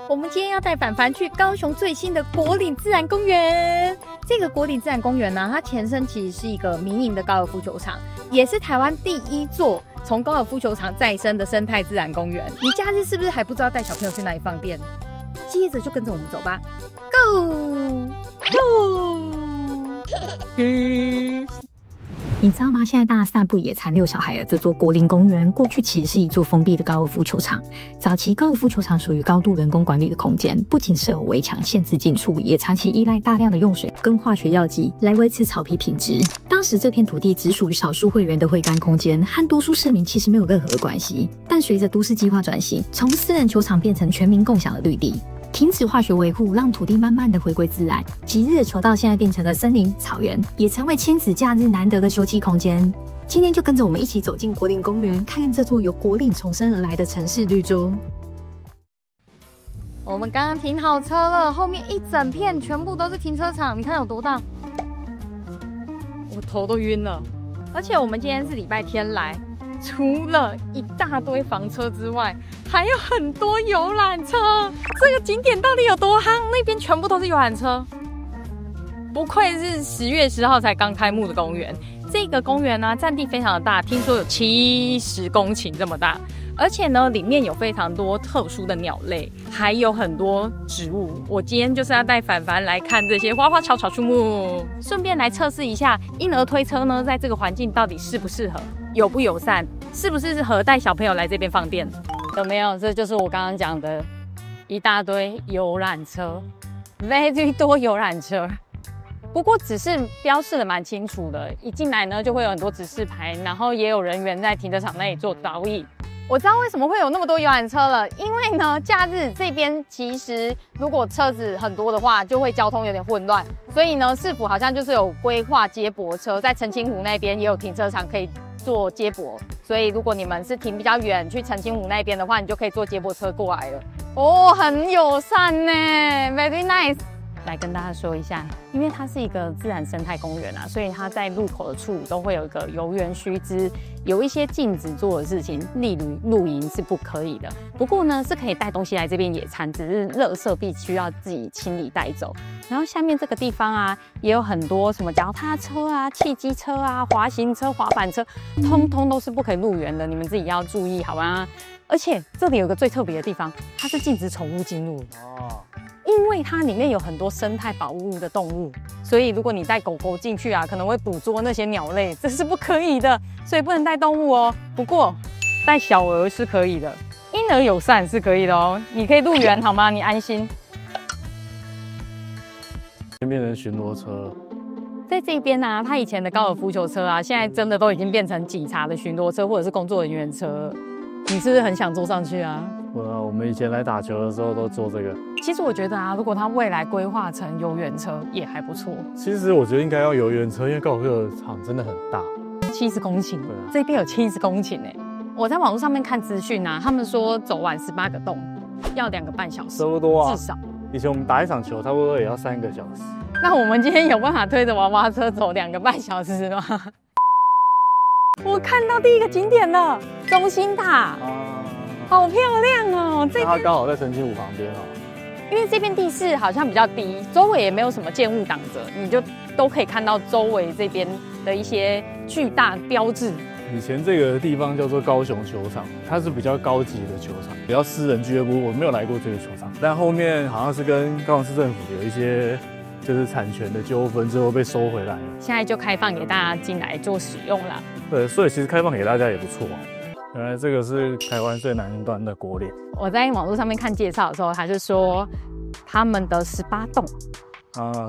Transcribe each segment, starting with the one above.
我們今天要帶凡凡去高雄最新的果嶺自然公園。這個果嶺自然公園呢，它前身其實是一個民營的高爾夫球場，也是台灣第一座從高爾夫球場再生的生態自然公園。你假日是不是還不知道帶小朋友去哪裡放電？接着就跟着我們走吧 ，Go Go！ 你知道嗎？現在大家散步野餐遛小孩的這座果嶺公園，過去其實是一座封閉的高爾夫球場。早期高爾夫球場屬於高度人工管理的空間，不僅設有圍牆限制進出，也長期依賴大量的用水跟化學藥劑來維持草皮品質。當時這片土地只屬於少數會員的揮桿空間，和多數市民其實沒有任何的關係。但隨着都市計劃轉型，從私人球場變成全民共享的綠地。停止化學維護，讓土地慢慢的回歸自然。即日的球道現在變成了森林、草原，也成為親子假日難得的休憩空間。今天就跟着我們一起走進果嶺公園，看看這座由果嶺重生而來的城市綠洲。我們剛剛停好車了，後面一整片全部都是停車場，你看有多大？我頭都暈了。而且我們今天是禮拜天來，除了一大堆房車之外，還有很多遊覽車。這個景點到底有多夯？那邊全部都是遊覽車。不愧是10月10號才剛開幕的公園。這個公園呢，占地非常的大，聽說有70公頃這麼大。而且呢，裡面有非常多特殊的鳥類，還有很多植物。我今天就是要帶凡凡來看這些花花草草樹木，順便來測試一下嬰兒推車呢，在這個環境到底適不適合，友不友善，是不是適合帶小朋友來這邊放電？有沒有？這就是我剛剛講的一大堆遊覽車 ，very 多遊覽車。不過指示標示的蠻清楚的，一進來呢就會有很多指示牌，然後也有人員在停車場內做導引。我知道為什麼會有那麼多遊覽車了，因為呢，假日這邊其實如果車子很多的話，就會交通有點混亂，所以呢，市府好像就是有規劃接駁車，在澄清湖那邊也有停車場可以做接駁，所以如果你們是停比較遠去澄清湖那邊的話，你就可以坐接駁車過來了。哦，很友善呢 ，very nice。來跟大家說一下，因為它是一個自然生態公園啊，所以它在入口的處都會有一个游園須知，有一些禁止做的事情，例如露營是不可以的。不過呢，是可以帶東西來這邊野餐，只是垃圾必須要自己清理帶走。然後下面這個地方啊，也有很多什麼腳踏車啊、汽機車啊、滑行車、滑板車，通通都是不可以入園的，你們自己要注意好嗎？而且這裡有個最特別的地方，它是禁止寵物進入哦。因為它裡面有很多生態保護的動物，所以如果你帶狗狗進去啊，可能會捕捉那些鳥類，這是不可以的，所以不能帶動物哦。不過帶小鵝是可以的，嬰兒友善是可以的哦。你可以入園好嗎？你安心。變成巡邏車，在這邊啊，它以前的高爾夫球車啊，現在真的都已經變成警察的巡邏車或者是工作人員車。你是不是很想坐上去啊？我們以前來打球的時候都坐這個。其實我覺得啊，如果它未來規劃成遊園車也還不錯。其實我覺得應該要遊園車，因為高爾夫球場真的很大，70公頃。對啊，這邊有70公頃哎。我在網絡上面看資訊啊，他們說走完18個洞要2個半小時，差不多啊，至少。以前我們打一場球，差不多也要3個小時。那我們今天有辦法推着娃娃車走2個半小時嗎？我看到第一個景點了，中心塔。好漂亮哦！這它剛好在澄清湖旁邊哦。因為這邊地勢好像比較低，周圍也沒有什麼建物擋着，你就都可以看到周圍這邊的一些巨大標誌。以前這個地方叫做高雄球場，它是比較高級的球場，比較私人俱樂部。我沒有來過這個球場，但後面好像是跟高雄市政府有一些就是產權的糾紛，之後被收回來了。現在就開放給大家進來做使用了。對，所以其實開放給大家也不錯啊。原來這個是台灣最南端的果嶺。我在網絡上面看介紹的時候，他就說他們的18洞，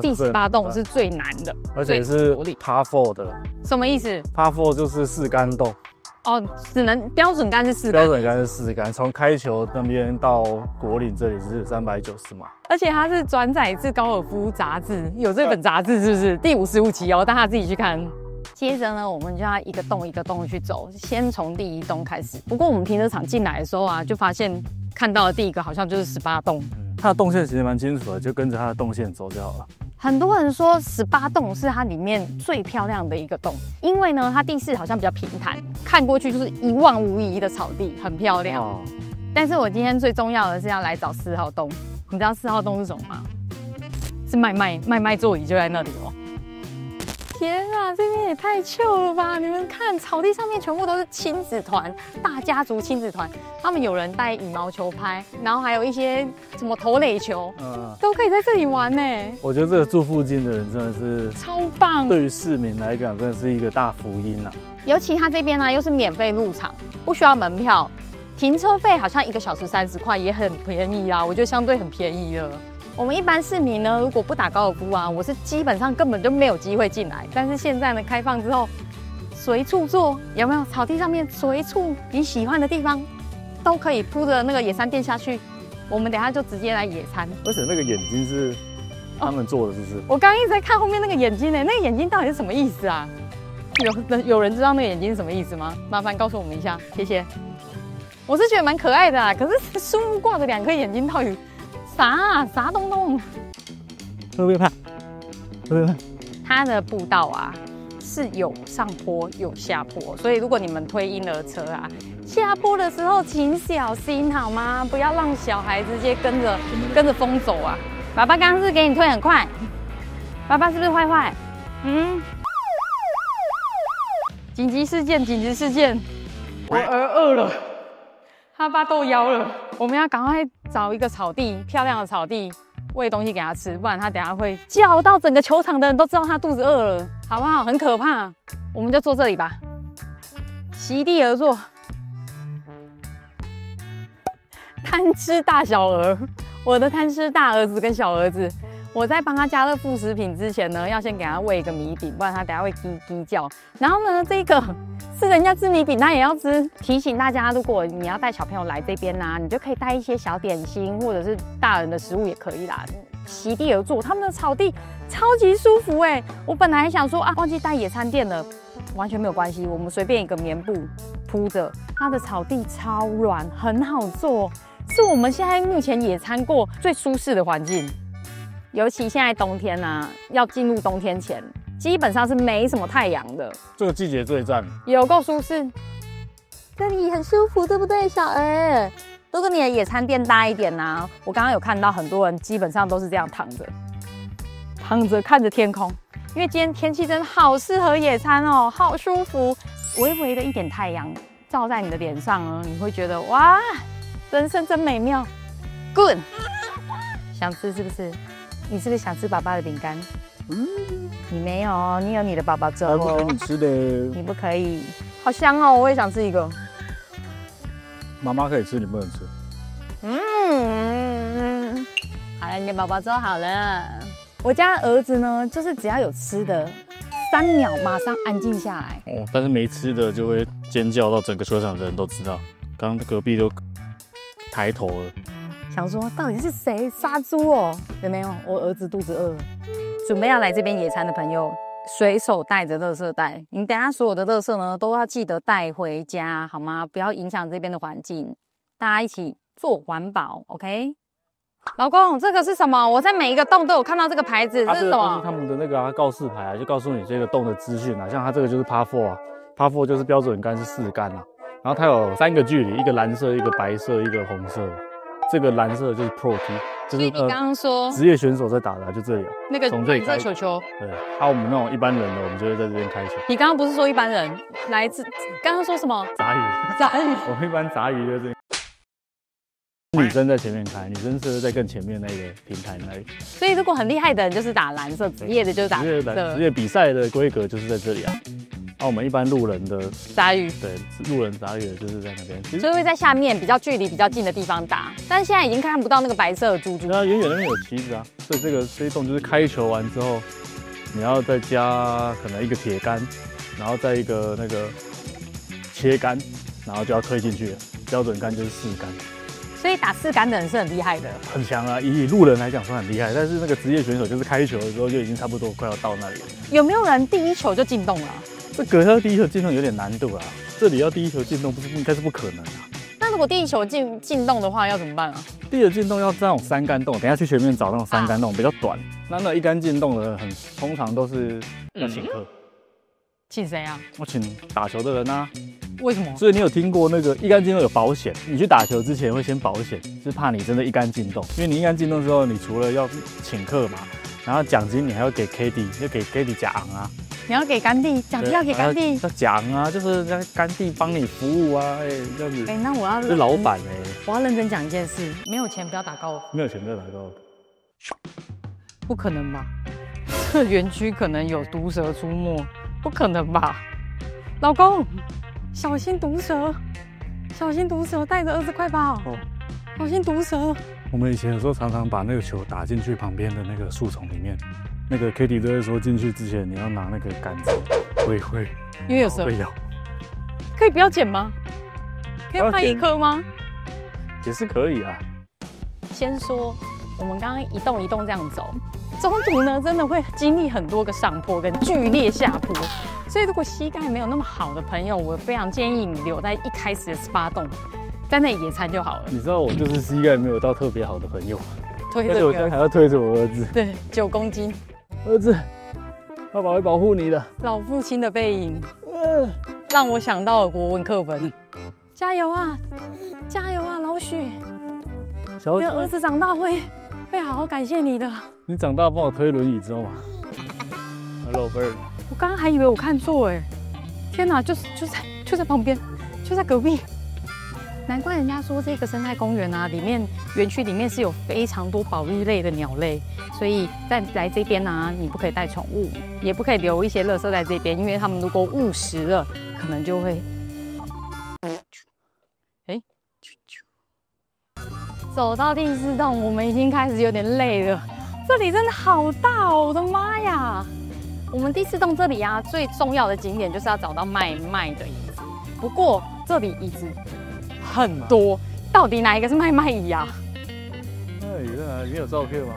第18洞是最難的，而且是 Par 4的。什麼意思 ？Par 4就是4桿洞。哦，只能標準桿是4桿。標準桿是4桿，從開球那邊到果嶺這裡是390碼。而且它是轉載自高爾夫雜誌，有這本雜誌是不是？第55期哦，大家自己去看。接着呢，我們就要一個洞一個洞去走，先從第1洞開始。不過我們停車場進來的時候啊，就發現看到的第一個好像就是18洞。它的動線其實蠻清楚的，就跟着它的動線走就好了。很多人說18洞是它裡面最漂亮的一個洞，因為呢，它地勢好像比較平坦，看過去就是一望無遺的草地，很漂亮。但是我今天最重要的是要來找4號洞。你知道4號洞是什麼嗎？是麥座椅就在那裡哦。天啊，這邊也太糗了吧！你們看，草地上面全部都是親子团，大家族親子团，他們有人帶羽毛球拍，然後還有一些什麼投壘球，都可以在這裡玩呢。我覺得這個住附近的人真的是超棒，對於市民來講，真的是一個大福音啊。尤其他這邊呢，又是免費入場，不需要門票，停車費好像1個小時30塊，也很便宜啦。我覺得相對很便宜了。我們一般市民呢，如果不打高爾夫啊，我是基本上根本就沒有機會進來。但是現在呢，開放之後，隨處坐，有沒有？草地上面隨處你喜歡的地方，都可以鋪着那個野餐墊下去。我們等一下就直接來野餐。而且那個眼睛是他們做的，是不是？我剛剛一直在看後面那個眼睛呢，那個眼睛到底是什麼意思啊？有人知道那個眼睛是什麼意思嗎？麻煩告訴我們一下，謝謝。我是覺得蠻可愛的啊，可是樹木掛着2顆眼睛，到底啥東東？會不會怕？會不會怕？它的步道啊是有上坡有下坡，所以如果你們推嬰兒車啊，下坡的時候請小心好嗎？不要讓小孩直接跟着風走啊！爸爸剛剛是給你推很快，爸爸是不是壞壞？緊急事件！我兒餓了。他爸豆腰了，我們要趕快找一個草地，漂亮的草地，餵東西給他吃，不然他等下會叫到整個球場的人都知道他肚子餓了，好不好？很可怕。我們就坐這裡吧，席地而坐，貪吃大小兒，我的貪吃大兒子跟小兒子。我在幫他加熱副食品之前呢，要先給他餵一個米餅，不然他等下會叽叽叫。然後呢，這個是人家吃米餅，他也要吃。提醒大家，如果你要帶小朋友來這邊啊，你就可以帶一些小點心，或者是大人的食物也可以啦。席地而坐，他們的草地超級舒服哎！我本來還想說啊，忘記帶野餐墊了，完全沒有關係，我們隨便一個棉布鋪着，它的草地超軟，很好坐，是我們現在目前野餐過最舒適的環境。尤其現在冬天啊，要進入冬天前，基本上是沒什麼太陽的。這個季節最讚，有夠舒適，這裡很舒服，對不對，小兒？如果你的野餐墊大一點啊，我剛剛有看到很多人基本上都是這樣躺着看着天空，因為今天天氣真的好適合野餐哦，好舒服。微微的一點太陽照在你的臉上呢，你會覺得哇，人生真美妙。Good， 想吃是不是？你是不是想吃爸爸的餅乾？你沒有，你有你的爸爸粥。不可以吃的。你不可以，好香哦！我也想吃一個。媽媽可以吃，你不能吃。好了，你的爸爸粥好了。我家兒子呢，就是只要有吃的，3秒馬上安靜下來。哦，但是沒吃的就會尖叫到整個球場的人都知道。剛剛隔壁都抬頭了。想說到底是誰殺豬哦？有沒有？我兒子肚子餓了，準備要來這邊野餐的朋友，隨手帶着垃圾袋。你等一下所有的垃圾呢，都要記得帶回家，好嗎？不要影響這邊的環境。大家一起做環保 ，OK？ 老公，這個是什麼？我在每一個洞都有看到這個牌子，這是什麼？這是他們的那個告示牌啊，就告訴你這個洞的資訊啊。像它這個就是 Par 4啊，Par 4就是標準桿是4桿啊，然後它有3個距離，一個藍色，一個白色，一個紅色。這個藍色就是 Pro T， 就是你剛剛說職業選手在打的，就這裡啊，那個藍色球球。對，我們那種一般人的，我們就會在這邊開球。你剛剛不是說一般人來自？剛剛說什麼？雜魚。我們一般雜魚在這裡。女生在前面開，女生是在更前面那個平台那裡。所以如果很厲害的人就是打藍色，職業的就是打藍色。職業比賽的規格就是在這裡啊。我們一般路人的雜魚，對，路人雜魚就是在那邊，所以會在下面比較距離比較近的地方打。但是現在已經看不到那個白色的珠珠。那遠遠那邊有旗子啊，所以這一洞就是開球完之後，你要再加可能一個鐵桿，然後再一個那個切桿，然後就要推進去了。標準桿就是4桿。所以打4桿的人是很厲害的，很強啊！以路人來講算很厲害，但是那個職業選手就是開球的時候就已經差不多快要到那裡了。有沒有人第一球就進洞了？這個要第一球進洞有點難度啊，這裡要第一球進洞應該是不可能啊。那如果第一球進洞的話要怎麼辦啊？第一球進洞要這種3桿洞，等一下去前面找那種3桿洞比較短。那1桿進洞的通常都是要請客。請誰啊？我請打球的人啊。為什麼？所以你有聽過那個一桿進洞有保險？你去打球之前會先保險，是怕你真的一桿進洞，因為你一桿進洞之後，你除了要請客嘛，然後獎金你還要給 KD， 要給 KD 獎啊。你要給乾弟，獎金要給乾弟，要獎啊，就是讓乾弟幫你服務啊，這樣子。那我要是老闆我要認真講一件事，沒有錢不要打高爾夫。沒有錢不要打高爾夫。不可能吧？這園區可能有毒蛇出沒，不可能吧？老公，小心毒蛇，小心毒蛇，帶着兒子快跑！哦，小心毒蛇。我們以前有時候常常把那個球打進去旁邊的那個樹叢裡面。那個 Kitty 都會說，進去之前你要拿那個桿子，會，因為有蛇會咬。可以不要剪嗎？可以拍一顆嗎？也是可以啊。先說，我們剛刚一動一動這樣走，中途呢真的會經歷很多個上坡跟劇烈下坡，所以如果膝蓋沒有那麼好的朋友，我非常建議你留在一開始的18洞，在那裡野餐就好了。你知道我就是膝蓋沒有到特別好的朋友，推着而且我现在還要推着我兒子，對，9公斤。兒子，爸爸會保護你的。老父親的背影，讓我想到了國文課本。加油啊，加油啊，老許！你的兒子長大會好好感謝你的。你長大幫我推輪椅知道嗎 ？Hello bird。我剛剛還以為我看錯哎，天哪，就在旁邊，就在隔壁。難怪人家說這個生態公園啊，園區裡面是有非常多保育類的鳥類，所以來這邊啊，你不可以帶寵物，也不可以留一些垃圾在這邊，因為他們如果誤食了，可能就會，走到第4洞，我們已經開始有點累了，這裡真的好大哦，我的媽呀！我們第4洞這裡啊，最重要的景點就是要找到賣的椅子，不過這裡椅子很多，到底哪一個是賣椅啊？那椅在哪裡？你有照片嗎？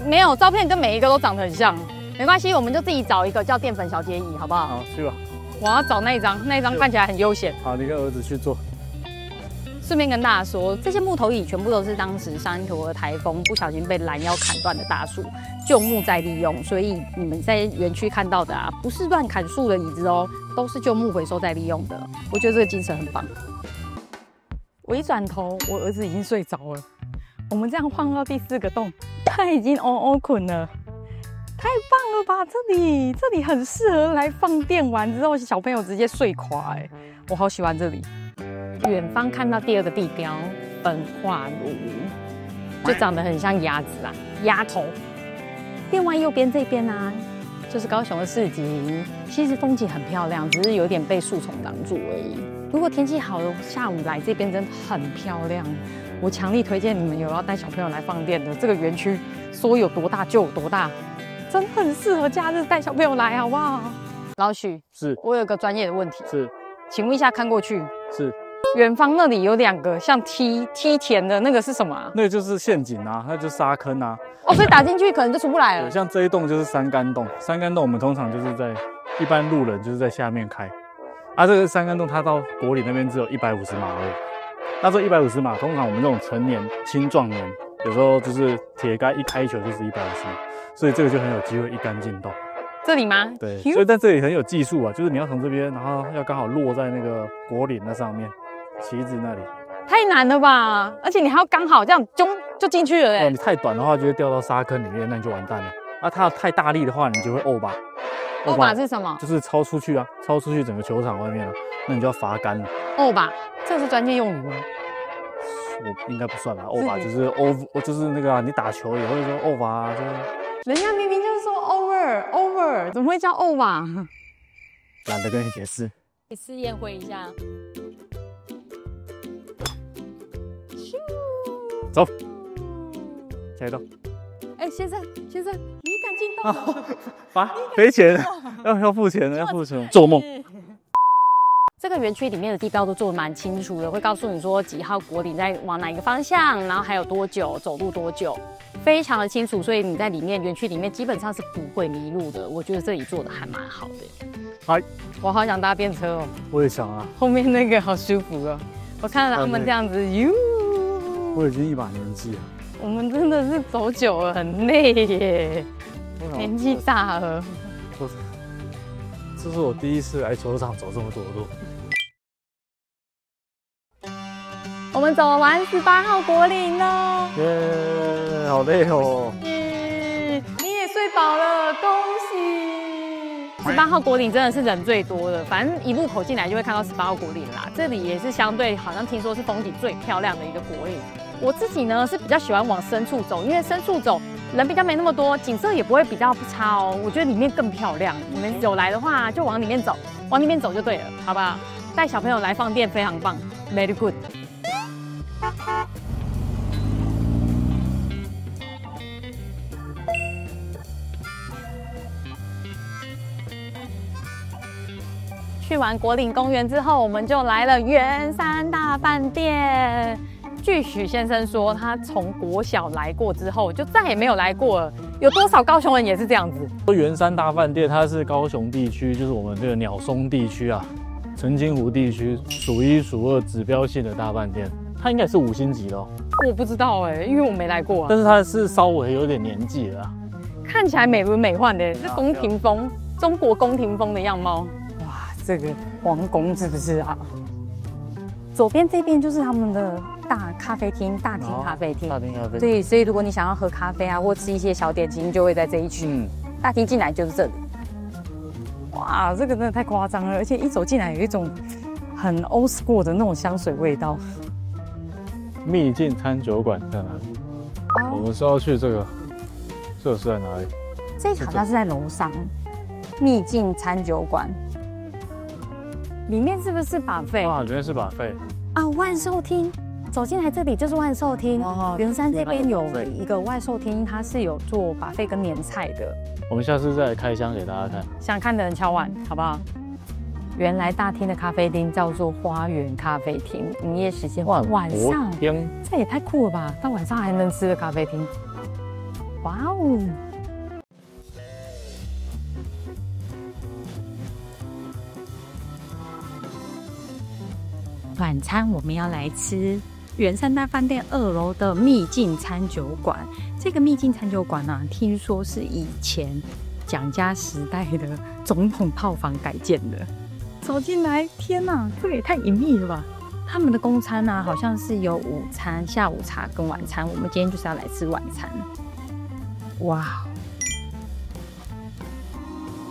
沒有照片，跟每一個都長得很像。沒關係，我們就自己找一個叫澱粉小姐椅，好不好？好，去吧。我要找那一張看起來很悠閒。好，你跟兒子去坐。順便跟大家說，這些木頭椅全部都是當時沙尼陀的台風不小心被攔腰砍斷的大樹，舊木再利用，所以你們在園區看到的啊，不是亂砍樹的椅子哦，都是舊木回收再利用的。我覺得這個精神很棒。我一轉頭，我兒子已經睡着了。我們這樣晃到第4個洞，他已經困了，太棒了吧！這裡很適合來放電玩之後小朋友直接睡垮哎，我好喜歡這裡。遠方看到第2個地標焚化爐，就長得很像鴨子啊，鴨頭。另外右邊這邊啊，就是高雄的市集，其實風景很漂亮，只是有點被樹叢擋住而已。如果天氣好的下午來這邊真的很漂亮，我強力推薦你們有要帶小朋友來放電的，這個園區說有多大就有多大，真的很適合假日帶小朋友來，好不好？老許，是我有個專業的問題，是，請問一下，看過去是。遠方那裡有2個像梯田的那個是什麼啊？那個就是陷阱啊，那就是沙坑啊。哦，所以打進去可能就出不來了。像這一洞就是3桿洞，3桿洞我們通常就是在一般路人就是在下面開，啊，這個3桿洞它到果嶺那邊只有150碼而已。那這150碼，通常我們這種成年青壯年，有時候就是鐵桿一開球就是150碼，所以這個就很有機會一桿進洞。這裡嗎？對，所以但這裡很有技術啊，就是你要從這邊，然後要剛好落在那個果嶺那上面。旗子那裡太難了吧，而且你還要剛好這樣就進去了哎。哦，你太短的話就會掉到沙坑裡面，那你就完蛋了。啊，它太大力的話，你就會歐把。歐把是什麼？就是超出去啊，超出去整個球場外面了，那你就要罰桿了。歐把，這是專業用語嗎？我應該不算吧，歐把就是那個啊，你打球也會說歐把啊，就是。人家明明就是說 over， 怎麼會叫歐把？懶得跟你解釋。你試驗會一下。走，下一洞。先生，你敢進洞嗎？罰賠錢，要付錢了，要付錢。做夢。這個園區裡面的地標都做得蠻清楚的，會告訴你說幾號果嶺在往哪一個方向，然後還有多久，走路多久，非常的清楚。所以你在園區裡面基本上是不會迷路的。我覺得這裡做的還蠻好的。嗨，我好想搭便車哦。我也想啊。後面那個好舒服哦。我看到他們這樣子，我已經一把年紀了。我們真的是走久了，很累耶，年紀大了。這是我第一次來球場走這麼多路。們走完18號果嶺了。耶，好累哦。你也睡飽了，恭喜！18號果嶺真的是人最多的，反正一路口進來就會看到18號果嶺啦。這裡也是相對好像聽說是風景最漂亮的一個果嶺。我自己呢是比較喜歡往深處走，因為深處走人比較沒那麼多，景色也不會比較差哦。我覺得裡面更漂亮。你們有來的話就往裡面走，往裡面走就对了，好不好？帶小朋友來放電非常棒 ，very good。去完果嶺公園之後，我們就來了圓山大飯店。據許先生說，他從國小來過之後，就再也沒有來過了。有多少高雄人也是這樣子？圓山大飯店它是高雄地區，就是我們這個鳥松地區啊，澄清湖地區數1數2指標性的大飯店。它應該是5星級的哦。我不知道因為我沒來過啊。但是它是稍微有點年紀了，看起來美輪美奐的，是宮廷風，中國宮廷風的樣貌。這個皇宮是不是啊？左邊這邊就是他們的大咖啡廳、大廳咖啡廳。大廳咖啡廳。對，所以如果你想要喝咖啡啊，或吃一些小點心，就會在這一區。大廳進來就是這裡。哇，這個真的太誇張了，而且一走進來有一種很 old school 的那種香水味道。秘境餐酒館在哪裡？我們是要去这個是在哪裡？這一好像是在樓上。秘境餐酒館。裡面是不是buffet？哇，裡面是buffet啊！萬壽廳，走進來這裡就是萬壽廳。圓山這邊有一個萬壽廳，它是有做buffet跟年菜的。我們下次再來開箱給大家看。想看的人敲碗，好不好？原來大廳的咖啡廳叫做花園咖啡廳，營業時間晚上。這也太酷了吧！到晚上還能吃的咖啡廳。哇哦！晚餐我們要來吃圓山大飯店2樓的秘境餐酒館。這個秘境餐酒館啊，聽說是以前蔣家時代的總統套房改建的。走進來，天哪，這個也太隱秘了吧！他們的公餐啊，好像是有午餐、下午茶跟晚餐。我們今天就是要來吃晚餐。哇，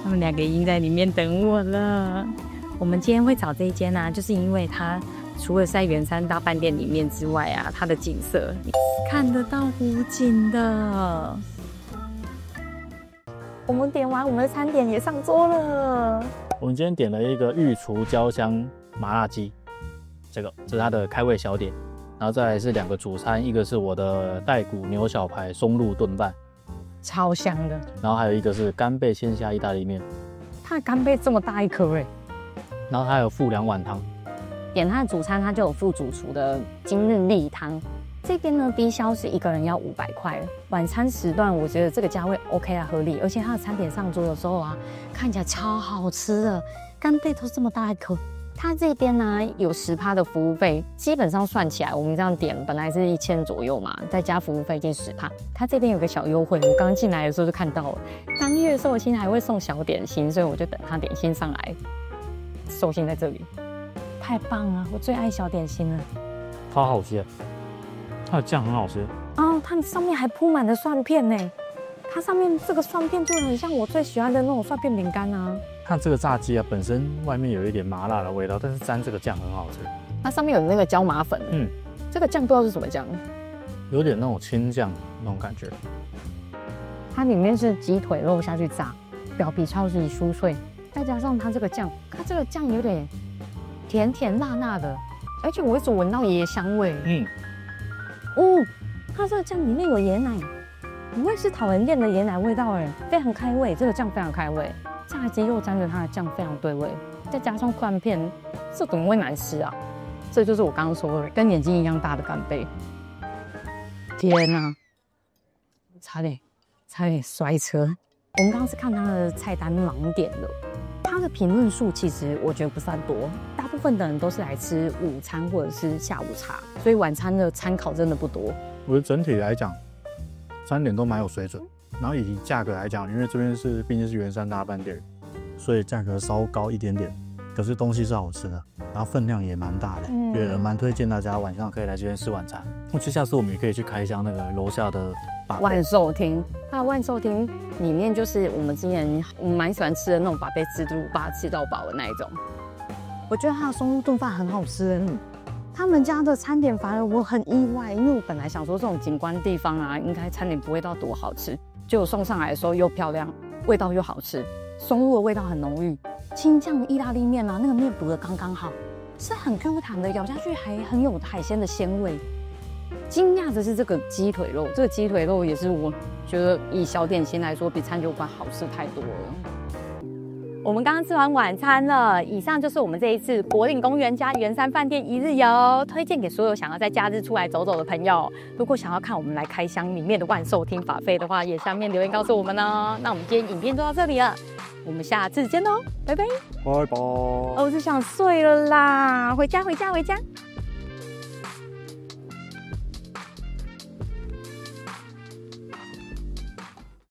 他們2個已經在裡面等我了。我們今天會找這一間啊，就是因為它除了在圓山大飯店裡面之外啊，它的景色看得到湖景的。我們點完我們的餐點也上桌了。我們今天點了一個御廚焦香麻辣雞，這是它的開胃小點，然後再來是2個主餐，一個是我的帶骨牛小排松露燉飯，超香的。然後還有一個是干貝鮮蝦意大利麵，它的干貝這麼大一顆然後它有附2碗湯。點它的主餐，它就有附主廚的今日例湯。這邊呢，低消是1個人要500塊。晚餐時段，我覺得這個價位 OK 啊，合理。而且它的餐點上桌的時候啊，看起來超好吃的，干貝都這麼大一顆。它這邊呢有10%的服務費，基本上算起來，我們這樣點本來是1000左右嘛，再加服務費就10%。它這邊有個小優惠，我剛進來的時候就看到了，當月壽星還會送小點心，所以我就等它點心上來。壽星在這裡，太棒了！我最愛小點心了。超好吃，它的醬很好吃哦。它上面還鋪滿了蒜片呢，它上面這個蒜片就很像我最喜歡的那種蒜片餅乾啊。它這個炸雞啊，本身外面有一點麻辣的味道，但是沾這個醬很好吃。它上面有那個椒麻粉，這個醬不知道是什麼醬，有點那種青醬那種感覺。它裡面是雞腿肉下去炸，表皮超級酥脆。再加上它這個醬，它這個醬有點甜甜辣辣的，而且我一直聞到椰香味。它這個醬裡面有椰奶，不會是討人厭的椰奶味道非常開胃。這個醬非常開胃，炸雞肉沾着它的醬非常對味，再加上蒜片，這怎麼會難吃啊？這就是我剛剛說的，跟眼睛一樣大的干貝。天哪，差點摔車。我們剛剛是看它的菜單盲點的。它的評論數其實我覺得不算多，大部分的人都是來吃午餐或者是下午茶，所以晚餐的參考真的不多。我覺得整體來講，餐點都蠻有水準，然後以及價格來講，因為這邊畢竟是圓山大飯店，所以價格稍高一點點，可是東西是好吃的。然後分量也蠻大的，也蠻推薦大家晚上可以來這邊吃晚餐。其實下次我們也可以去開箱那個樓下的萬壽廳。它的萬壽廳裡面就是我们之前蠻喜歡吃的那種把被自助吧吃到飽的那一種。我覺得它的松露燉飯很好吃，他們家的餐點反而我很意外，因為我本來想說這種景觀地方啊，應該餐點不會到多好吃，結果送上來的時候又漂亮，味道又好吃，松露的味道很濃郁，青醬意大利麵啊，那個麵煮的剛剛好，是很 Q 彈的，咬下去還很有海鮮的鮮味。驚訝的是這個雞腿肉，這個雞腿肉也是我覺得以小點心來說，比餐酒館好吃太多了。我們剛剛吃完晚餐了，以上就是我們這一次國定公園加圓山飯店一日遊，推薦給所有想要在假日出來走走的朋友。如果想要看我们來開箱裡面的萬壽廳buffet的話，也下面留言告訴我們哦。那我們今天影片就到這裡了，我們下次見嘍，拜拜，拜拜。我是想睡了啦，回家。